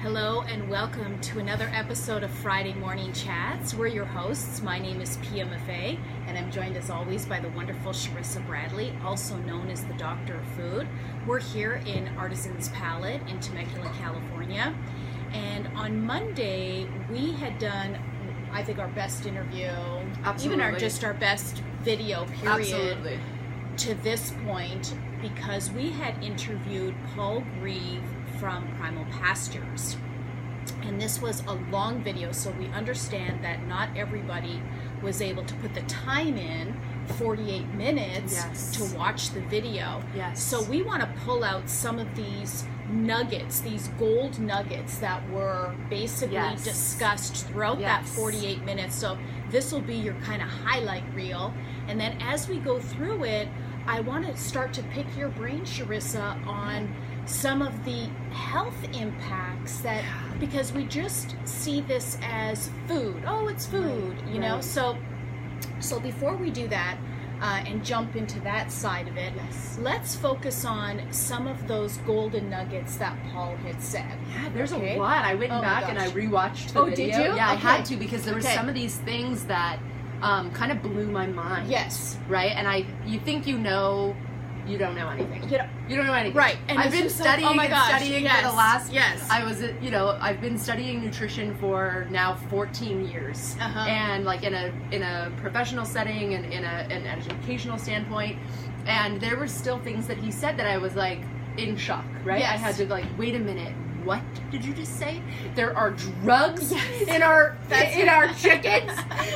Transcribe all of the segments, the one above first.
Hello and welcome to another episode of Friday Morning Chats. We're your hosts. My name is Pia Maffei, and I'm joined as always by the wonderful Charissa Bradley, also known as the Doctor of Food. We're here in Artisan's Palate in Temecula, California. And on Monday, we had done, I think, our best interview, Absolutely. even our best video period Absolutely. to this point, because we had interviewed Paul Grieve from Primal Pastures. And this was a long video, so we understand that not everybody was able to put the time in, 48 minutes, Yes. to watch the video. Yes. So we want to pull out some of these nuggets, these gold nuggets that were basically Yes. discussed throughout that Yes. 48 minutes. So this will be your kind of highlight reel. And then as we go through it, I want to start to pick your brain, Charissa, on some of the health impacts that, because we just see this as food. Oh, it's food, you know? Right. So before we do that and jump into that side of it, Yes. let's focus on some of those golden nuggets that Paul had said. Yeah, there's Okay? a lot. I went Oh my back and I gosh. rewatched the Oh, video. did you? Yeah, I Okay. had to because there were Okay. some of these things that kind of blew my mind. Yes. Right? And you think you know, you don't know anything. You don't know anything. Right. And I've it's been just like, studying oh my and gosh, studying yes, for the last, yes. I've been studying nutrition for now 14 years. Uh-huh. And like in a professional setting and in an educational standpoint. And there were still things that he said that I was like in shock, right? Yes. I had to like, wait a minute. What did you just say? There are drugs Yes. in our chickens.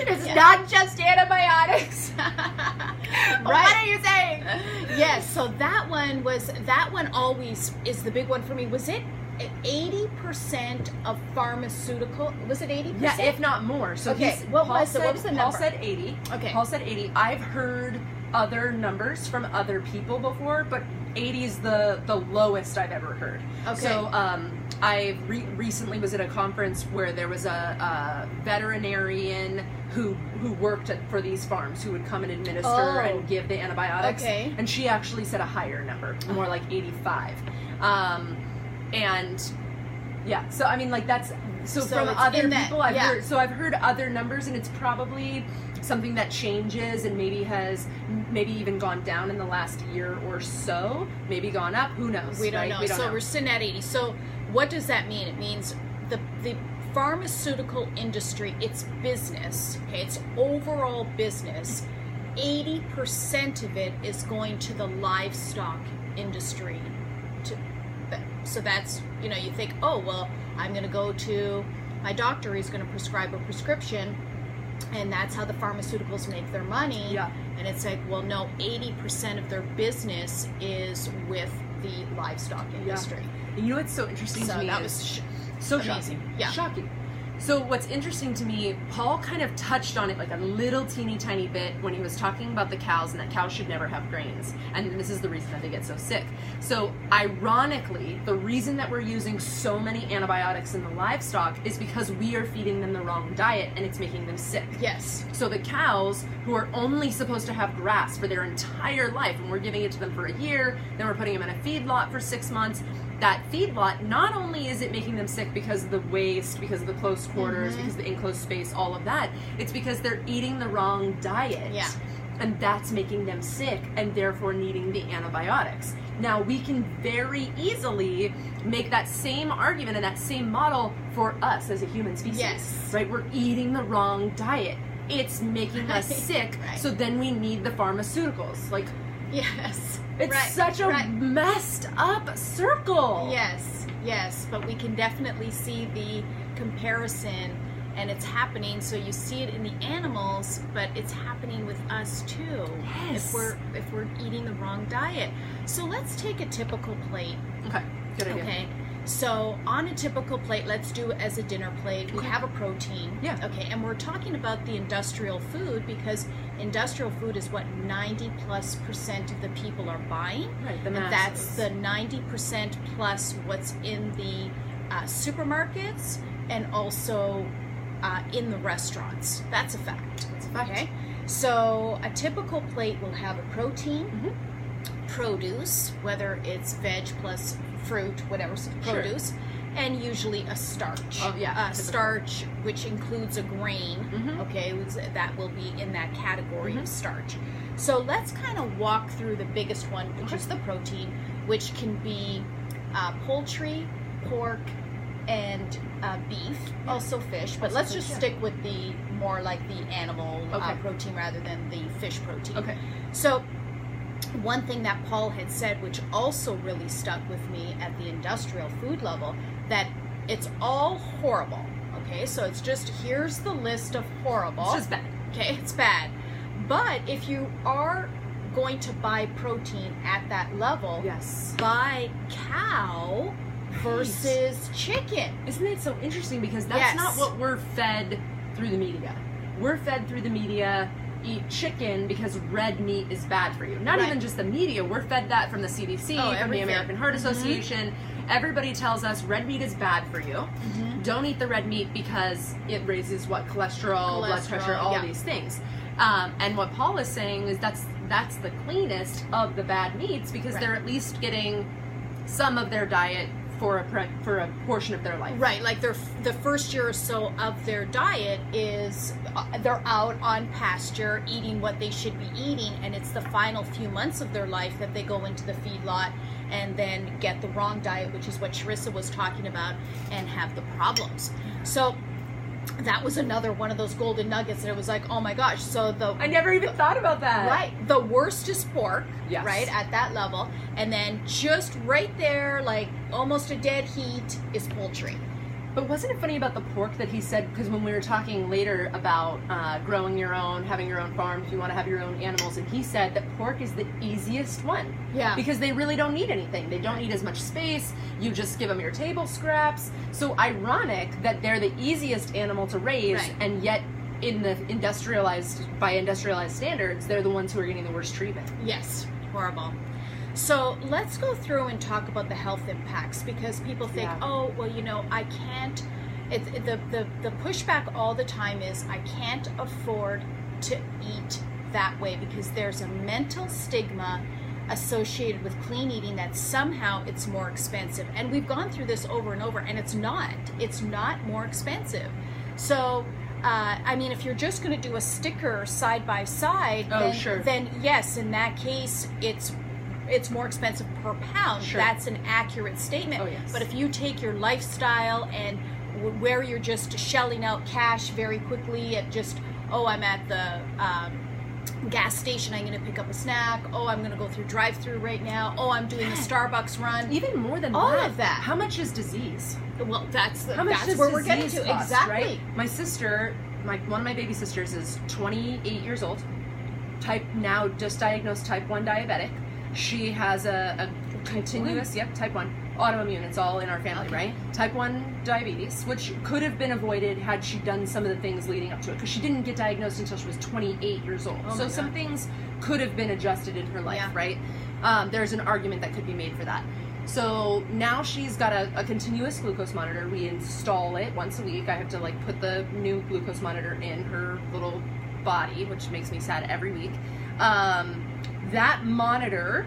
It's Yes. not just antibiotics. Right. What are you saying? Yes, so that one always is the big one for me. Was it 80% of pharmaceutical? Was it 80%? Yeah, if not more. So Okay, what was the Paul number? said 80. Okay. Paul said 80. I've heard other numbers from other people before, but 80 is the lowest I've ever heard. Okay. So I recently was at a conference where there was a veterinarian who worked for these farms who would come and administer and give the antibiotics. Okay. And she actually said a higher number, more like 85. And yeah, so I mean, like that's so from it's other in that- people I've yeah. heard. So I've heard other numbers, and it's probably something that changes and maybe even gone down in the last year or so, maybe gone up. Who knows? We don't right? know. We don't So know. we're sitting at 80. So what does that mean? It means the pharmaceutical industry, its business, okay, its overall business, 80% of it is going to the livestock industry. So that's, you think, oh, well, I'm going to go to my doctor, he's going to prescribe a prescription, and that's how the pharmaceuticals make their money. Yeah. And it's like, well, no, 80% of their business is with the livestock industry. You know what's so interesting So to me that is was so amazing. shocking. Yeah. Shocking. So what's interesting to me, Paul kind of touched on it like a little teeny tiny bit when he was talking about the cows and that cows should never have grains. And this is the reason that they get so sick. So ironically, the reason that we're using so many antibiotics in the livestock is because we are feeding them the wrong diet and it's making them sick. Yes. So the cows who are only supposed to have grass for their entire life, and we're giving it to them for a year, then we're putting them in a feedlot for 6 months, that feedlot, not only is it making them sick because of the waste, because of the close quarters, because of the enclosed space, all of that, it's because they're eating the wrong diet. Yeah. And that's making them sick and therefore needing the antibiotics. Now, we can very easily make that same argument and that same model for us as a human species. Yes. Right? We're eating the wrong diet. It's making us sick, Right. so then we need the pharmaceuticals. Like, Yes. it's Right. such a Right. messed up circle. Yes, but we can definitely see the comparison, and it's happening. So you see it in the animals, but it's happening with us too. Yes. If we're eating the wrong diet. So let's take a typical plate. Okay, good idea. Okay. So on a typical plate, let's do it as a dinner plate. We Okay. have a protein. Yeah. Okay. And we're talking about the industrial food because industrial food is what 90+% of the people are buying. Right, the And masses. that's the 90% plus what's in the supermarkets and also in the restaurants. That's a fact. That's a fact. Okay. So a typical plate will have a protein, produce, whether it's veg plus fruit, whatever, Sure. produce, and usually a starch. Oh, yeah. Starch, which includes a grain, Mhm. okay, that will be in that category Mhm. of starch. So let's kind of walk through the biggest one, which is the protein, which can be poultry, pork, and beef, also fish. But Also let's fish, just yeah. stick with the more like the animal Okay. protein rather than the fish protein. Okay. So one thing that Paul had said, which also really stuck with me at the industrial food level, that it's all horrible. Okay, so it's just, here's the list of horrible. It's just bad. Okay, it's bad. But if you are going to buy protein at that level, Yes. buy cow versus chicken. Isn't it so interesting? Because that's Yes. not what we're fed through the media. We're fed through the media, eat chicken because red meat is bad for you. Not Right. even just the media. We're fed that from the CDC, from everything. the American Heart Mhm. Association. Everybody tells us red meat is bad for you. Don't eat the red meat because it raises cholesterol, blood pressure, all yeah. these things. And what Paul is saying is that's the cleanest of the bad meats because Right. they're at least getting some of their diet for a portion of their life. Right, like the first year or so of their diet is they're out on pasture eating what they should be eating, and it's the final few months of their life that they go into the feedlot and then get the wrong diet, which is what Charissa was talking about, and have the problems. So that was another one of those golden nuggets that it was like, oh my gosh. So I never even thought about that. right, the worst is pork, Yes. right, at that level, and then just right there, like almost a dead heat, is poultry. But wasn't it funny about the pork that he said, because when we were talking later about growing your own, having your own farm, if you want to have your own animals, and he said that pork is the easiest one. Yeah. Because they really don't need anything. They don't need as much space. You just give them your table scraps. So ironic that they're the easiest animal to raise, Right. and yet in the by industrialized standards, they're the ones who are getting the worst treatment. Yes, horrible. So let's go through and talk about the health impacts, because people think, Yeah. oh, well, I can't. The pushback all the time is I can't afford to eat that way because there's a mental stigma associated with clean eating that somehow it's more expensive. And we've gone through this over and over, and it's not. It's not more expensive. So I mean, if you're just going to do a sticker side by side, Oh, sure. then yes, in that case, it's more expensive per pound. Sure. That's an accurate statement. Oh, yes. But if you take your lifestyle and where you're just shelling out cash very quickly at just, oh, I'm at the gas station, I'm going to pick up a snack. Oh, I'm going to go through drive-through right now. Oh, I'm doing the Starbucks run. Even more than All that. of that. How much is disease? Well, that's How much does where we're getting disease to. cost, Exactly. right? My sister, one of my baby sisters, is 28 years old. Now just diagnosed type 1 diabetic. She has a continuous, type 1, autoimmune. It's all in our family, Okay. right? Type 1 diabetes, which could have been avoided had she done some of the things leading up to it, because she didn't get diagnosed until she was 28 years old. Oh so my some God. things could have been adjusted in her life, Yeah. right? There's an argument that could be made for that. So now she's got a continuous glucose monitor. We install it once a week. I have to put the new glucose monitor in her little body, which makes me sad every week. That monitor,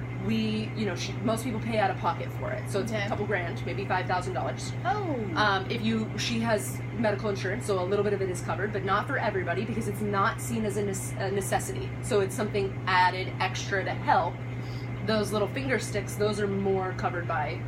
most people pay out of pocket for it. So it's Okay. a couple grand, maybe $5,000. Oh. She has medical insurance, so a little bit of it is covered, but not for everybody because it's not seen as a necessity. So it's something added extra to help. Those little finger sticks, those are more covered by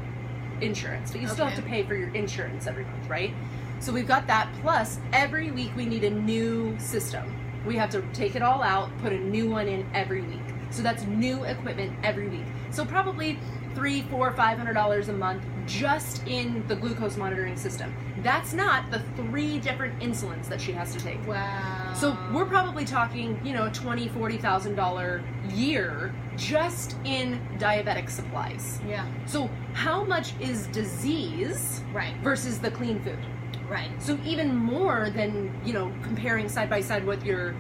insurance, but you still have Okay. to pay for your insurance every month, right? So we've got that, plus every week we need a new system. We have to take it all out, put a new one in every week. So that's new equipment every week. So probably $300, $400, $500 a month just in the glucose monitoring system. That's not the 3 different insulins that she has to take. Wow. So we're probably talking, a $20,000, $40,000 year just in diabetic supplies. Yeah. So how much is disease Right. versus the clean food? Right. So even more than, comparing side by side what you're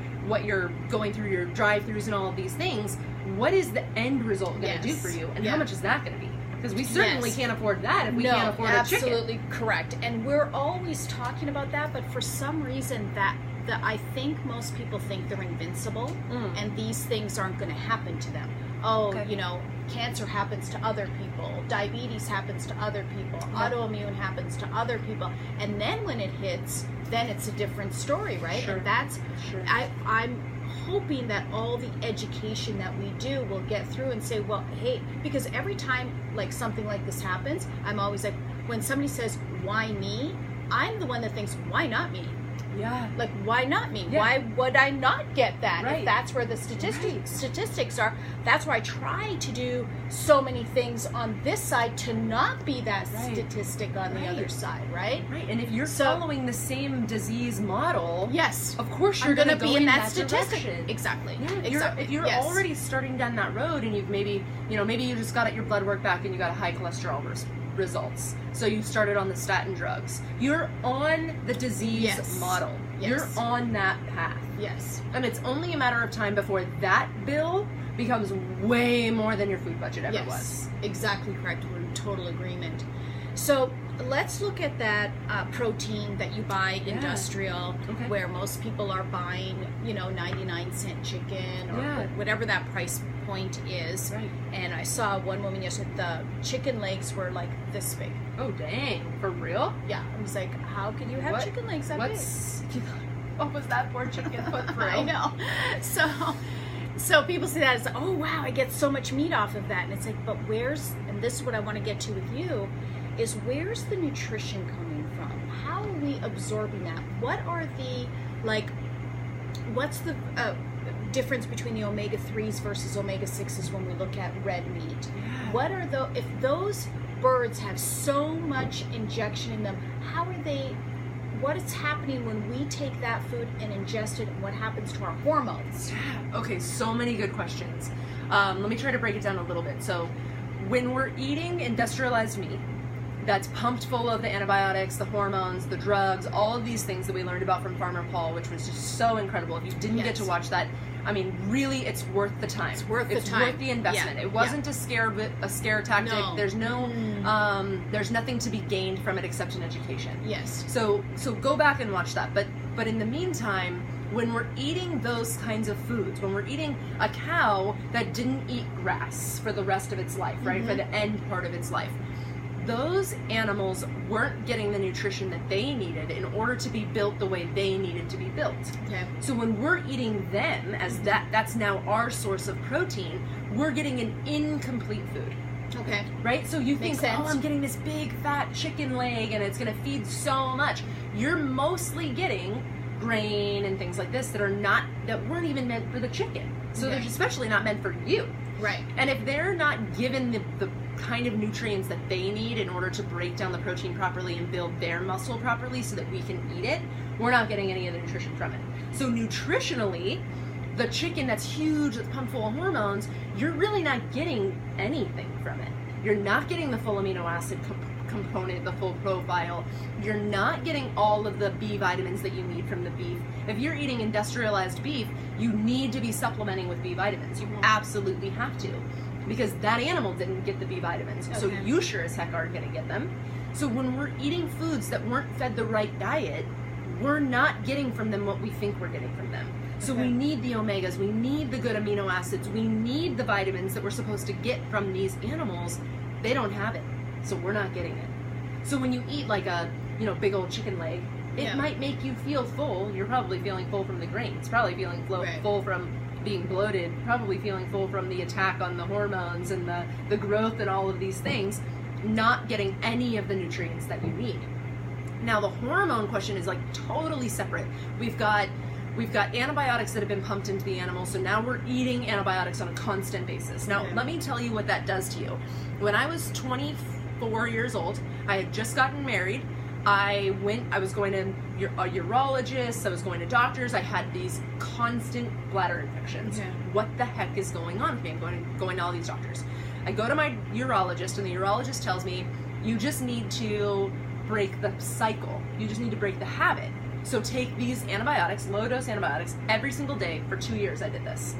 going through your drive-throughs and all of these things, what is the end result going to do Yes. for you, and Yeah. how much is that going to be? Because we certainly Yes. can't afford that if we No, can't afford a chicken. absolutely correct. And we're always talking about that, but for some reason that I think most people think they're invincible Mm. and these things aren't going to happen to them. Oh, Okay. cancer happens to other people, diabetes happens to other people, autoimmune happens to other people, and then when it hits, then it's a different story, right? Sure. And that's, Sure. I'm hoping that all the education that we do will get through and say, well, hey, because every time like something like this happens, I'm always like, when somebody says, why me? I'm the one that thinks, why not me? Yeah. Like, why not me? Yeah. Why would I not get that? Right. If that's where the statistics are, that's where I try to do so many things on this side to not be that statistic on the other side, right? Right. And if you're following the same disease model, yes, of course you're going to go be in that statistic. direction. Exactly. Yeah, exactly. If you're already starting down that road, and you've maybe you just got your blood work back and you got a high cholesterol results, so you started on the statin drugs, you're on the disease model. You're on that path. Yes. And it's only a matter of time before that bill becomes way more than your food budget ever was. Exactly correct. We're in total agreement. So let's look at that protein that you buy industrial, where most people are buying, 99-cent chicken or whatever that price point is. Right. And I saw one woman yesterday, the chicken legs were like this big. Oh, dang. For real? Yeah. I was like, how can you have chicken legs that big? What was that poor chicken put through? I know. So people see that as, oh wow, I get so much meat off of that. And it's like, but and this is what I want to get to with you, is where's the nutrition coming from? How are we absorbing that? What are what's the difference between the omega-3s versus omega-6s when we look at red meat? What are if those birds have so much injection in them, what is happening when we take that food and ingest it, and what happens to our hormones? Okay, so many good questions. Let me try to break it down a little bit. So when we're eating industrialized meat that's pumped full of the antibiotics, the hormones, the drugs, all of these things that we learned about from Farmer Paul, which was just so incredible. If you didn't get to watch that, I mean, really, it's worth the time. It's worth the investment. Yeah. It wasn't a scare tactic. No. There's there's nothing to be gained from it except an education. Yes. So go back and watch that. But in the meantime, when we're eating those kinds of foods, when we're eating a cow that didn't eat grass for the rest of its life, right, for the end part of its life, those animals weren't getting the nutrition that they needed in order to be built the way they needed to be built. Okay. So when we're eating them as that's now our source of protein, we're getting an incomplete food. Okay. Right? So you think, sense. oh, I'm getting this big fat chicken leg and it's going to feed so much. You're mostly getting grain and things like this that weren't even meant for the chicken. So they're especially not meant for you. Right. And if they're not given the kind of nutrients that they need in order to break down the protein properly and build their muscle properly so that we can eat it, we're not getting any of the nutrition from it. So nutritionally, the chicken that's huge, that's pumped full of hormones, you're really not getting anything from it. You're not getting the full amino acid component, the full profile. You're not getting all of the B vitamins that you need from the beef. If you're eating industrialized beef, you need to be supplementing with B vitamins. You absolutely have to, because that animal didn't get the B vitamins. So you sure as heck aren't going to get them. So when we're eating foods that weren't fed the right diet, we're not getting from them what we think we're getting from them. So we need the omegas, we need the good amino acids, we need the vitamins that we're supposed to get from these animals. They don't have it, so we're not getting it. So when you eat like a big old chicken leg, it might make you feel full. You're probably feeling full from the grains, probably feeling full from being bloated, probably feeling full from the attack on the hormones and the growth and all of these things, not getting any of the nutrients that you need. Now the hormone question is like totally separate. We've got antibiotics that have been pumped into the animal, so now we're eating antibiotics on a constant basis. Now, let me tell you what that does to you. When I was 24 years old, I had just gotten married. I was going to a urologist, I was going to doctors, I had these constant bladder infections. What the heck is going on with me? I'm going to all these doctors. I go to my urologist, and the urologist tells me, you just need to break the cycle. You just need to break the habit. So take these antibiotics, low-dose antibiotics, every single day for 2 years. I did this.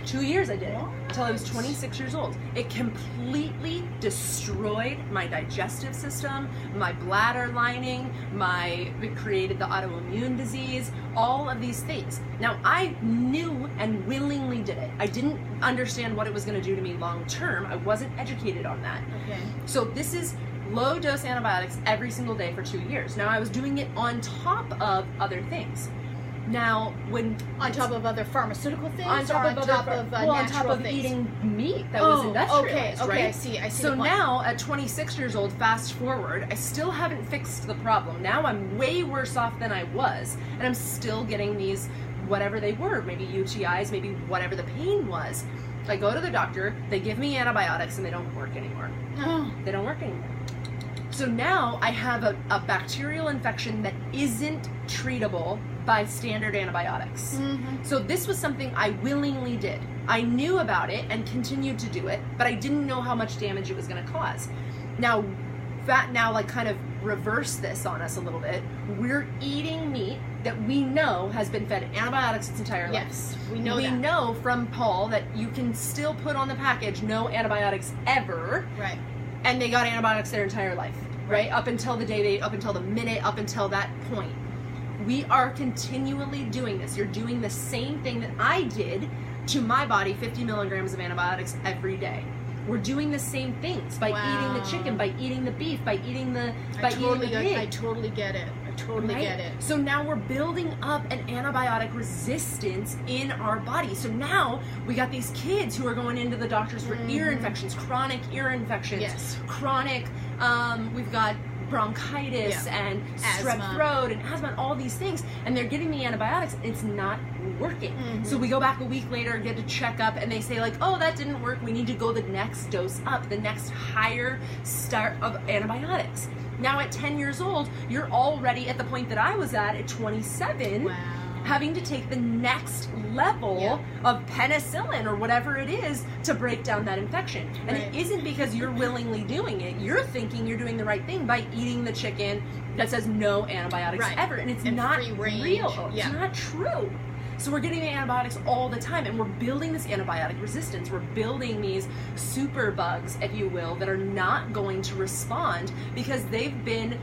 2 years I did it, until I was 26 years old. It completely destroyed my digestive system, my bladder lining, it created the autoimmune disease, all of these things. Now, I knew and willingly did it. I didn't understand what it was going to do to me long term. I wasn't educated on that. Okay. So this is low dose antibiotics every single day for 2 years. Now, I was doing it on top of other things. Now, on top of other pharmaceutical things, on top of natural things? Eating meat that was industrialized, okay, right? I see. So now, at 26 years old, fast forward, I still haven't fixed the problem. Now I'm way worse off than I was, and I'm still getting these, whatever they were, maybe UTIs, maybe whatever the pain was. I go to the doctor, they give me antibiotics, and they don't work anymore. Oh. They don't work anymore. So now I have a bacterial infection that isn't treatable by standard antibiotics. Mm-hmm. So this was something I willingly did. I knew about it and continued to do it, but I didn't know how much damage it was going to cause. Now, like kind of reverse this on us a little bit. We're eating meat that we know has been fed antibiotics its entire life. Yes, we know that. We know from Paul that you can still put on the package no antibiotics ever. Right. And they got antibiotics their entire life, right? Up until the minute, up until that point. We are continually doing this. You're doing the same thing that I did to my body, 50 milligrams of antibiotics every day. We're doing the same things by eating the chicken, by eating the beef, by eating the pig. I totally get it. I totally get it. So now we're building up an antibiotic resistance in our body. So now we got these kids who are going into the doctors for ear infections, chronic ear infections, chronic, we've got bronchitis and strep throat and asthma and all these things, and they're giving me antibiotics. It's not working. So we go back a week later and get a checkup, and they say like, oh, that didn't work. We need to go the next dose up, the next higher start of antibiotics. Now at 10 years old, you're already at the point that I was at 27. Wow. Having to take the next level of penicillin or whatever it is to break down that infection. And it isn't because you're willingly doing it. You're thinking you're doing the right thing by eating the chicken that says no antibiotics ever. And it's not real. It's not true. So we're getting the antibiotics all the time, and we're building this antibiotic resistance. We're building these super bugs, if you will, that are not going to respond because they've been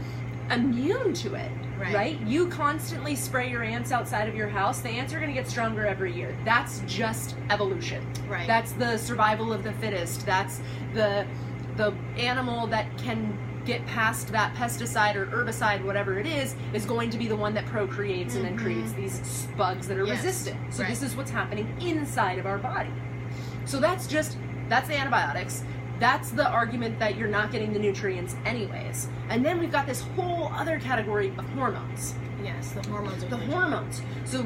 immune to it. Right? You constantly spray your ants outside of your house. The ants are going to get stronger every year. That's just evolution. Right. That's the survival of the fittest. That's the animal that can get past that pesticide or herbicide, whatever it is going to be the one that procreates and then creates these bugs that are resistant. So this is what's happening inside of our body. So that's the antibiotics. That's the argument that you're not getting the nutrients anyways. And then we've got this whole other category of hormones. Yes, the hormones are hormones. So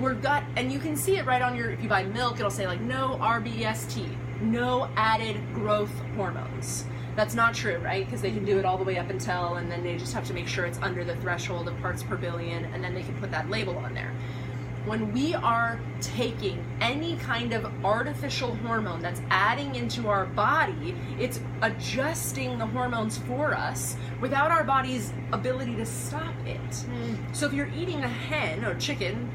and you can see it right on if you buy milk, it'll say like no RBST, no added growth hormones. That's not true, right? Because they can do it all the way up until, and then they just have to make sure it's under the threshold of parts per billion, and then they can put that label on there. When we are taking any kind of artificial hormone that's adding into our body, it's adjusting the hormones for us without our body's ability to stop it. So if you're eating a hen or chicken,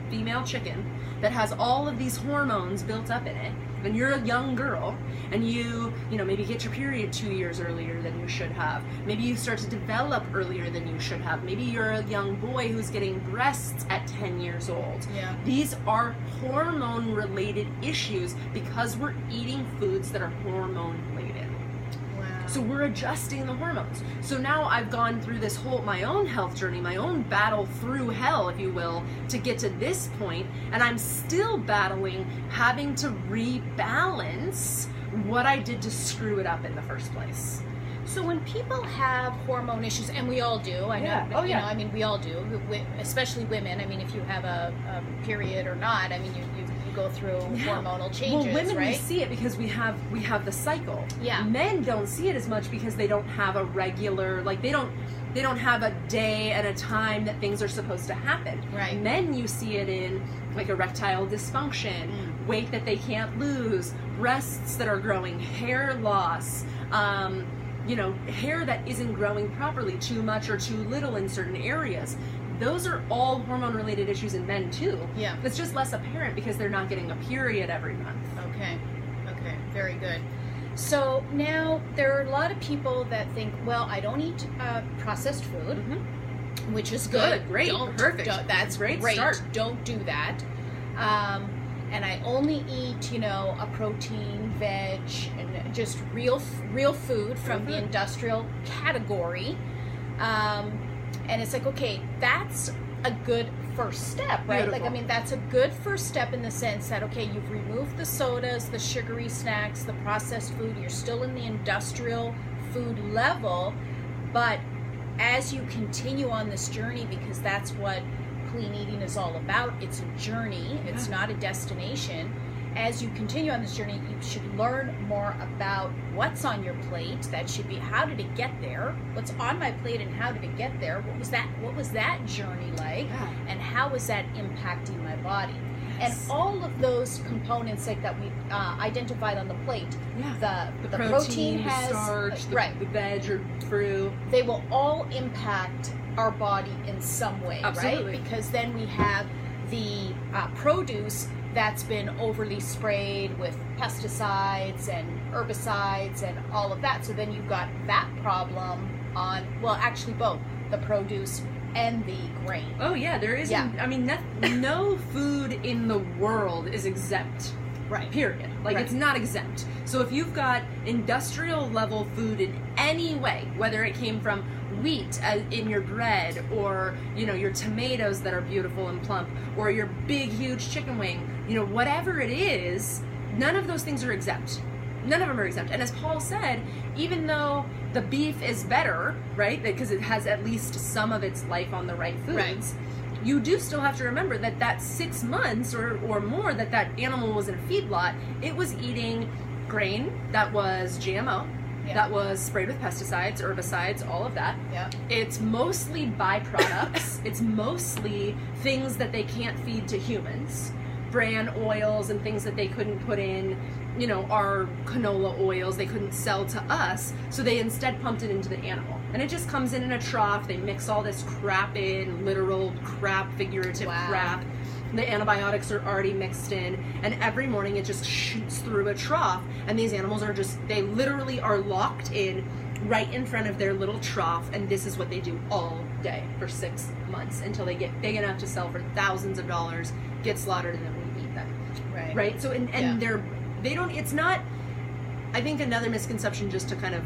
female chicken, that has all of these hormones built up in it, and you're a young girl, and you maybe get your period 2 years earlier than you should have. Maybe you start to develop earlier than you should have. Maybe you're a young boy who's getting breasts at 10 years old. Yeah. These are hormone-related issues because we're eating foods that are hormone-related. So we're adjusting the hormones. So now I've gone through my own health journey, my own battle through hell, if you will, to get to this point, and I'm still battling having to rebalance what I did to screw it up in the first place. So when people have hormone issues, and we all do, I know, we all do, especially women. I mean, if you have a period or not, I mean, you go through hormonal changes, well, women, right? we see it because we have the cycle. Yeah. Men don't see it as much because they don't have a regular, they don't have a day and a time that things are supposed to happen. Right. Men, you see it in erectile dysfunction, weight that they can't lose, breasts that are growing, hair loss, hair that isn't growing properly, too much or too little in certain areas. those are all hormone-related issues in men too. Yeah. It's just less apparent because they're not getting a period every month. Okay, very good. So now there are a lot of people that think, well, I don't eat processed food, which is good. Great, perfect. That's great great. start. Don't do that. And I only eat, a protein, veg, and just real food from the industrial category. And it's like, okay, that's a good first step, right? Beautiful. Like, that's a good first step in the sense that, okay, you've removed the sodas, the sugary snacks, the processed food. You're still in the industrial food level, but as you continue on this journey, because that's what clean eating is all about, it's a journey, it's not a destination. As you continue on this journey, you should learn more about what's on your plate. That should be, how did it get there? What's on my plate and how did it get there? What was that journey like? Yeah. And how was that impacting my body? Yes. And all of those components like that we identified on the plate, the protein has, the starch, the veg or fruit, they will all impact our body in some way, Absolutely. right? Because then we have the produce that's been overly sprayed with pesticides and herbicides and all of that. So then you've got that problem on, well, actually both, the produce and the grain. Oh yeah, there is. Yeah. No food in the world is exempt. Right. Period. Like, it's not exempt. So if you've got industrial level food in any way, whether it came from wheat in your bread, or your tomatoes that are beautiful and plump, or your big huge chicken wing, whatever it is, none of those things are exempt. None of them are exempt. And as Paul said, even though the beef is better, right, because it has at least some of its life on the right foods, Right. you do still have to remember that 6 months or more that animal was in a feedlot, it was eating grain that was GMO, that was sprayed with pesticides, herbicides, all of that. Yeah. It's mostly byproducts. It's mostly things that they can't feed to humans. Bran oils and things that they couldn't put in, our canola oils they couldn't sell to us, so they instead pumped it into the animal. And it just comes in a trough, they mix all this crap in, literal crap, figurative crap. The antibiotics are already mixed in, and every morning it just shoots through a trough, and these animals are they literally are locked in right in front of their little trough, and this is what they do all day for 6 months until they get big enough to sell for thousands of dollars, get slaughtered, and then we eat them. Right? So, they don't, it's not, I think another misconception, just to kind of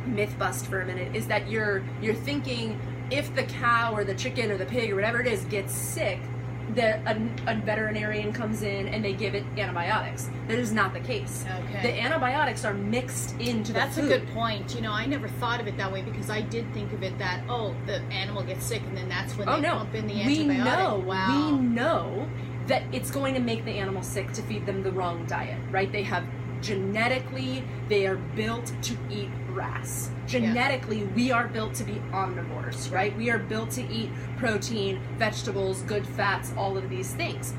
myth bust for a minute, is that you're thinking if the cow or the chicken or the pig or whatever it is gets sick, that a veterinarian comes in and they give it antibiotics. That is not the case. Okay. The antibiotics are mixed into the food. That's a good point. I never thought of it that way, because I did think of it that, the animal gets sick and then that's when they pump in the antibiotic. We know that it's going to make the animal sick to feed them the wrong diet, right? They have genetically, they are built to eat grass. Genetically, we are built to be omnivores, right? We are built to eat protein, vegetables, good fats, all of these things.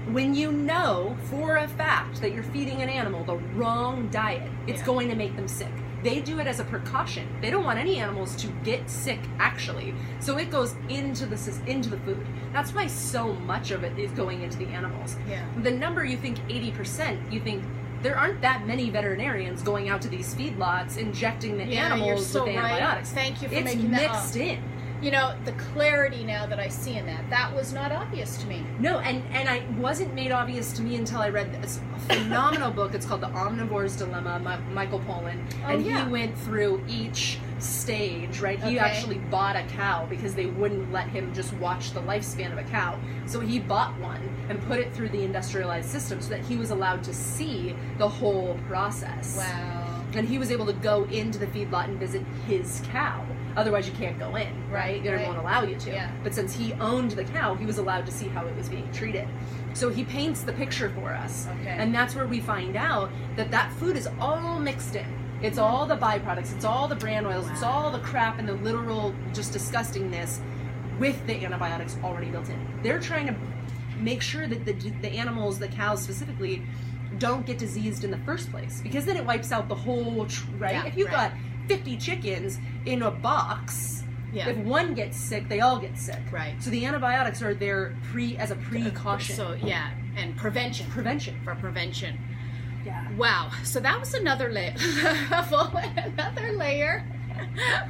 When you know for a fact that you're feeding an animal the wrong diet, it's going to make them sick. They do it as a precaution. They don't want any animals to get sick, actually. So it goes into the food. That's why so much of it is going into the animals. Yeah. The number, you think 80%, you think there aren't that many veterinarians going out to these feedlots injecting the animals with antibiotics. Thank you for it's making that up. mixed in. The clarity now that I see in that was not obvious to me. No, and I wasn't made obvious to me until I read this phenomenal book. It's called The Omnivore's Dilemma, Michael Pollan. He went through each stage, right? He actually bought a cow because they wouldn't let him just watch the lifespan of a cow. So he bought one and put it through the industrialized system so that he was allowed to see the whole process. Wow. And he was able to go into the feedlot and visit his cow. Otherwise, you can't go in, right? They won't allow you to. Yeah. But since he owned the cow, he was allowed to see how it was being treated. So he paints the picture for us. Okay. And that's where we find out that food is all mixed in. It's all the byproducts. It's all the bran oils. Wow. It's all the crap and the literal just disgustingness with the antibiotics already built in. They're trying to make sure that the animals, the cows specifically, don't get diseased in the first place, because then it wipes out the whole, right? Yeah, if you've got 50 chickens in a box, Yeah. If one gets sick, they all get sick. Right. So the antibiotics are there as a precaution. So yeah, and prevention. For prevention. Yeah. Wow. So that was another another layer.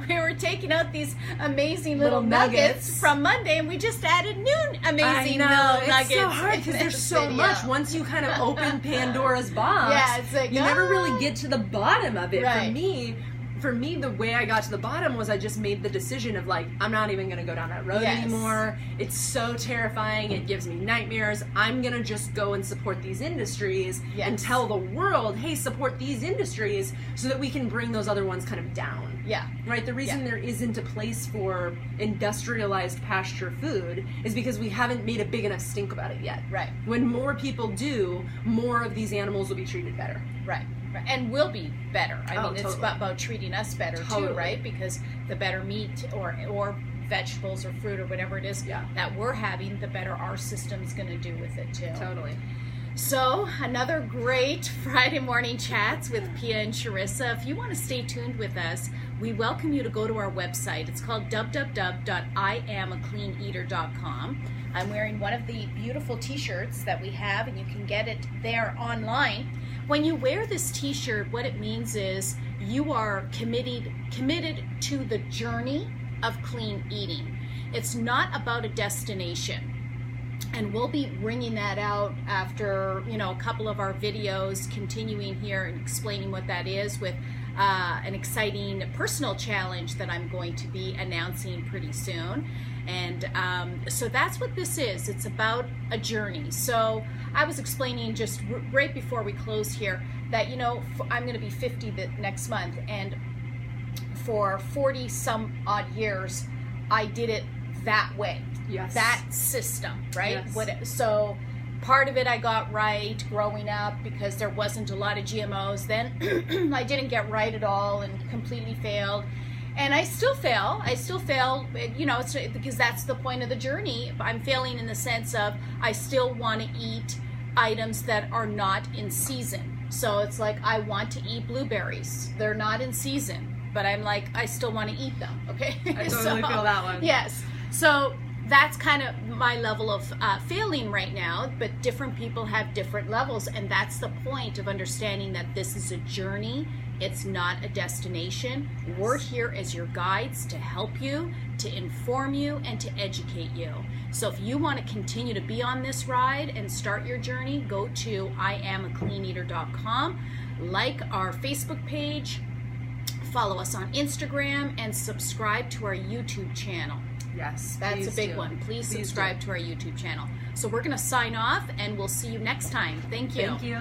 We were taking out these amazing little nuggets from Monday, and we just added new amazing little nuggets. It's so hard because there's so much. Once you kind of open Pandora's box, it's like, you never really get to the bottom of it. Right. For me, the way I got to the bottom was I just made the decision of like, I'm not even going to go down that road anymore. It's so terrifying. It gives me nightmares. I'm going to just go and support these industries and tell the world, hey, support these industries so that we can bring those other ones kind of down. Yeah. Right? The reason there isn't a place for industrialized pasture food is because we haven't made a big enough stink about it yet. Right. When more people do, more of these animals will be treated better. Right. And will be better. I mean, it's about treating us better too, right? Because the better meat or vegetables or fruit or whatever it is that we're having, the better our system's going to do with it too. Totally. So, another great Friday morning chats with Pia and Charissa. If you want to stay tuned with us, we welcome you to go to our website. It's called www.iamacleaneater.com. I'm wearing one of the beautiful t-shirts that we have, and you can get it there online. When you wear this t-shirt, what it means is you are committed to the journey of clean eating. It's not about a destination. And we'll be bringing that out after, a couple of our videos, continuing here and explaining what that is with an exciting personal challenge that I'm going to be announcing pretty soon. And so that's what this is. It's about a journey. So I was explaining just right before we close here that, I'm going to be 50 next month. And for 40 some odd years, I did it that way. Yes. That system, right? Yes. So part of it I got right growing up because there wasn't a lot of GMOs. Then I didn't get right at all and completely failed. And I still fail. It's because that's the point of the journey. I'm failing in the sense of I still want to eat items that are not in season. So it's like I want to eat blueberries. They're not in season, but I'm like, I still want to eat them, okay? I totally feel that one. Yes. So that's kind of my level of failing right now, but different people have different levels, and that's the point of understanding that this is a journey. It's not a destination. Yes. We're here as your guides to help you, to inform you, and to educate you. So if you want to continue to be on this ride and start your journey, go to iamacleaneater.com, like our Facebook page, follow us on Instagram, and subscribe to our YouTube channel. Yes, that's a big one. Please subscribe to our YouTube channel. So we're going to sign off, and we'll see you next time. Thank you. Thank you.